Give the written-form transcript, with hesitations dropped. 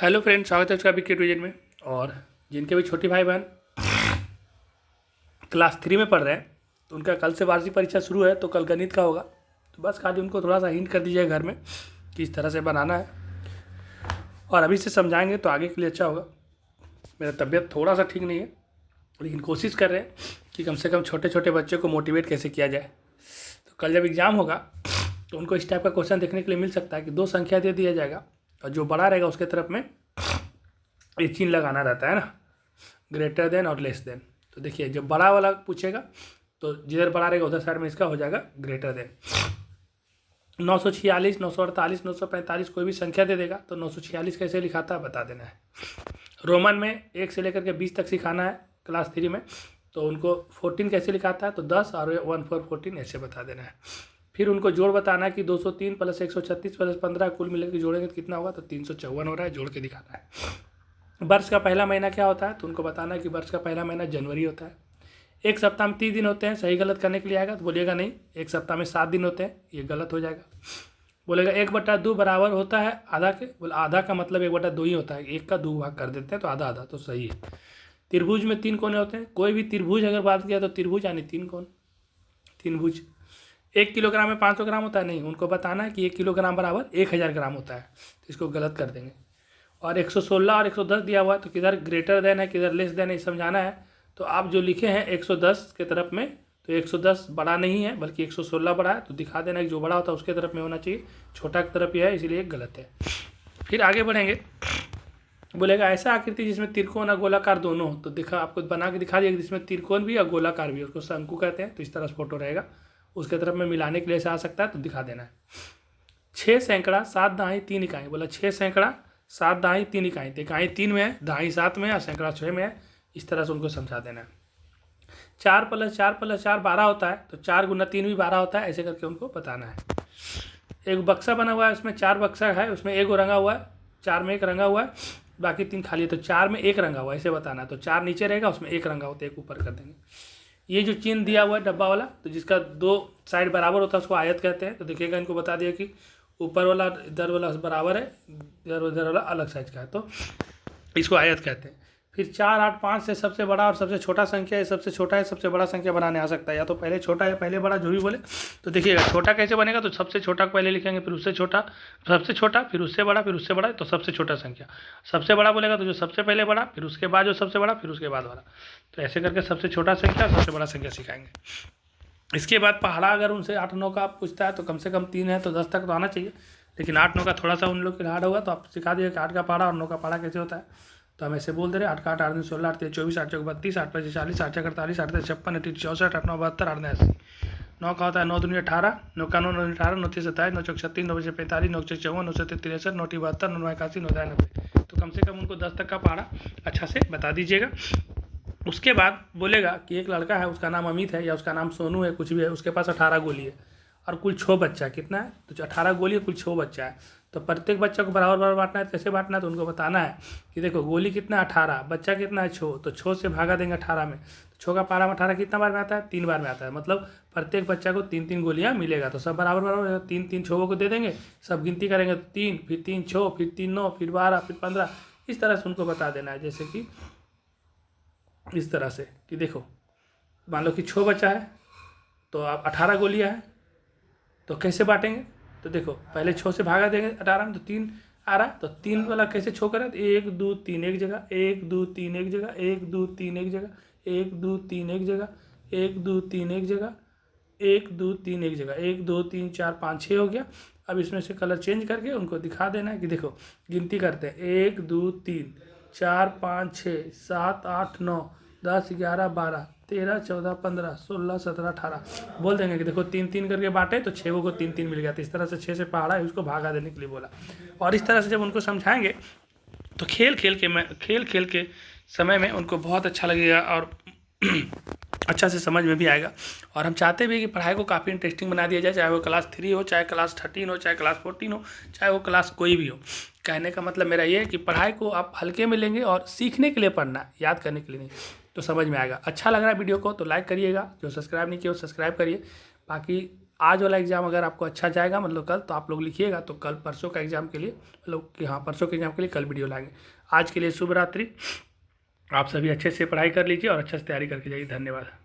Hello friends, स्वागत है उसका विकेट विजन में। और जिनके भी छोटे भाई बहन क्लास 3 में पढ़ रहे हैं तो उनका कल से वार्षिक परीक्षा शुरू है, तो कल गणित का होगा। तो बस खाली उनको थोड़ा सा हिंट कर दीजिए घर में कि इस तरह से बनाना है, और अभी से समझाएंगे तो आगे के लिए अच्छा होगा। मेरा तबीयत थोड़ा सा ठीक नहीं है, लेकिन कोशिश कर रहे हैं कि कम से कम छोटे छोटे बच्चों को मोटिवेट कैसे किया जाए। तो कल जब एग्ज़ाम होगा तो उनको इस टाइप का क्वेश्चन देखने के लिए मिल सकता है कि दो संख्या दे दिया जाएगा और जो बड़ा रहेगा उसके तरफ में एक चिन्ह लगाना रहता है ना, ग्रेटर देन और लेस देन। तो देखिए जब बड़ा वाला पूछेगा तो जिधर बड़ा रहेगा उधर साइड में इसका हो जाएगा ग्रेटर देन। 946, 948, 945 कोई भी संख्या दे देगा तो 946 कैसे लिखाता है बता देना है। रोमन में 1 से लेकर के 20 तक सिखाना है क्लास 3 में, तो उनको 14 कैसे लिखाता है तो 10 और 1 4 14 ऐसे बता देना है। फिर उनको जोड़ बताना है कि 203 प्लस 136 प्लस 15 कुल मिलकर जोड़ेंगे तो कितना होगा, तो 354 हो रहा है, जोड़ के दिखाना है। वर्ष का पहला महीना क्या होता है तो उनको बताना है कि वर्ष का पहला महीना जनवरी होता है। एक सप्ताह में 30 दिन होते हैं, सही गलत करने के लिए आएगा तो बोलिएगा नहीं, एक सप्ताह में 7 दिन होते हैं, ये गलत हो जाएगा। बोलेगा 1/2 बराबर होता है आधा के, बोले आधा का मतलब 1/2 ही होता है, एक का 2 भाग कर देते हैं तो आधा आधा, तो सही है। त्रिभुज में 3 कोने होते हैं, कोई भी त्रिभुज अगर बात किया तो त्रिभुज यानी 3 कोण। तीन भुज 1 किलोग्राम में 500 ग्राम होता है, नहीं, उनको बताना है कि 1 किलोग्राम बराबर 1000 ग्राम होता है, तो इसको गलत कर देंगे। और 116 और 110 दिया हुआ है तो किधर ग्रेटर देन है किधर लेस देन है समझाना है। तो आप जो लिखे हैं 110 के तरफ में, तो 110 बड़ा नहीं है बल्कि 116 बड़ा है, तो दिखा देना कि जो बड़ा होता है उसके तरफ में होना चाहिए, छोटा की तरफ यह है, इसीलिए गलत है। फिर आगे बढ़ेंगे, बोलेगा ऐसा आकृति जिसमें त्रिकोण और गोलाकार दोनों हो, तो दिखा आपको बना के दिखा दिया जिसमें त्रिकोण भी और गोलाकार भी, उसको शंकु कहते हैं। तो इस तरह से फोटो रहेगा, उसके तरफ में मिलाने के लिए ऐसा आ सकता है, तो दिखा देना है। 6 सैकड़ा 7 दहाई 3 इकाई, बोला 6 सैकड़ा 7 दहाई 3 इकाई, तो इकाई 3 में है, दहाई 7 में है और सैकड़ा 6 में है, इस तरह से उनको समझा देना है। 4 + 4 + 4 12 होता है, तो 4 × 3 भी 12 होता है, ऐसे करके उनको बताना है। एक बक्सा बना हुआ है, उसमें 4 बक्सा है, उसमें एक रंगा हुआ है, 4 में 1 रंगा हुआ है, बाकी 3 खाली है, तो 4 में 1 रंगा हुआ है, ऐसे बताना है। तो 4 नीचे रहेगा, उसमें 1 रंगा होता है, 1 ऊपर कर देंगे। ये जो चिन्ह दिया हुआ है डब्बा वाला, तो जिसका 2 साइड बराबर होता है उसको आयत कहते हैं। तो देखिएगा, इनको बता दिया कि ऊपर वाला इधर वाला बराबर है, इधर वाला अलग साइज का है, तो इसको आयत कहते हैं। फिर 4 8 5 से सबसे बड़ा और सबसे छोटा संख्या है, सबसे छोटा है सबसे बड़ा संख्या बनाने आ सकता है, या तो पहले छोटा या पहले बड़ा, जो भी बोले। तो देखिएगा छोटा कैसे बनेगा, तो सबसे छोटा को पहले लिखेंगे, फिर उससे छोटा, सबसे छोटा, फिर उससे बड़ा, फिर उससे बड़ा, तो सबसे छोटा संख्या। सबसे बड़ा बोलेगा तो जो सबसे पहले बड़ा, फिर उसके बाद जो सबसे बड़ा, फिर उसके बाद वाला, तो ऐसे करके सबसे छोटा संख्या सबसे बड़ा संख्या सिखाएंगे। इसके बाद पहाड़ा अगर उनसे 8 9 का पूछता है तो कम से कम 3 है तो 10 तक तो आना चाहिए, लेकिन 8 9 का थोड़ा सा उन लोग के लिए हार्ड होगा, तो आप सिखा दीजिए कि 8 का पहाड़ा और 9 का पहाड़ा कैसे होता है। तो हम ऐसे बोल दे रहे हैं, 8 का 8 8 16 8 24 8 4 32 8 5 40 8 4 48 8 56 8 64 8 9 72 8 80। 9 का होता है 9 दूनी 18, 9 का 9 9 18, 9 3 27, 9 4 36, 9 5 45, 9 6 54, 9 7 63, 9 8 72, 9 9 81, 9 10 90। तो कम से कम उनको 10 तक का पहाड़ा अच्छा से बता दीजिएगा। उसके बाद बोलेगा कि एक लड़का है, उसका नाम अमित है या उसका नाम सोनू है, कुछ भी है, उसके पास 18 गोली है और कुल 6 बच्चा, कितना है तो 18 गोली है, कुल 6 बच्चा है। तो प्रत्येक बच्चा को बराबर बराबर बांटना है, कैसे बांटना है तो उनको बताना है कि देखो गोली कितना 18, बच्चा कितना है 6, तो 6 से भागा देंगे 18 में, तो 6 का पारा में 18 कितना बार में आता है, 3 बार में आता है, मतलब प्रत्येक बच्चा को 3 3 गोलियाँ मिलेगा। तो सब बराबर बराबर 3 3 6 को दे देंगे, सब गिनती करेंगे तो 3 फिर 3 6 फिर 3 9 फिर 12 फिर 15, इस तरह से उनको बता देना है। जैसे कि इस तरह से कि देखो मान लो कि 6 बचा है तो आप 18 गोलियाँ हैं, तो कैसे बांटेंगे, तो देखो पहले 6 से भागा देंगे 18 में, तो 3 आ रहा है, तो 3 वाला कैसे 6 करें, तो 1 2 3 एक जगह, 1 2 3 एक जगह, 1 2 3 एक जगह, 1 2 3 एक जगह, 1 2 3 एक जगह, 1 2 3 एक जगह, 1 2 3 4 5 6 हो गया। अब इसमें से कलर चेंज करके उनको दिखा देना है कि देखो गिनती करते हैं, 1 2 3 4 5 6 7 8 9 10 11 12 13 14 15 16 17 18, बोल देंगे कि देखो 3 3 करके बांटे तो 6 को 3 3 मिल गया, तो इस तरह से 6 से पहाड़ा है उसको भागा देने के लिए बोला। और इस तरह से जब उनको समझाएंगे तो खेल खेल के समय में उनको बहुत अच्छा लगेगा और अच्छा से समझ में भी आएगा। और हम चाहते भी कि पढ़ाई को काफ़ी इंटरेस्टिंग बना दिया जाए, चाहे वो क्लास 3 हो, चाहे क्लास 13 हो, चाहे क्लास 14 हो, चाहे वो क्लास कोई भी हो। कहने का मतलब मेरा ये है कि पढ़ाई को आप हल्के में लेंगे और सीखने के लिए पढ़ना, याद करने के लिए नहीं, तो समझ में आएगा। अच्छा लग रहा है वीडियो को तो लाइक करिएगा, जो सब्सक्राइब नहीं किया वो सब्सक्राइब करिए। बाकी आज वाला एग्ज़ाम अगर आपको अच्छा जाएगा मतलब कल, तो आप लोग लिखिएगा, तो कल परसों का एग्ज़ाम के लिए मतलब कि हाँ परसों के एग्ज़ाम के लिए कल वीडियो लाएंगे। आज के लिए शुभ रात्रि। आप सभी अच्छे से पढ़ाई कर लीजिए और अच्छे से तैयारी करके जाइए। धन्यवाद।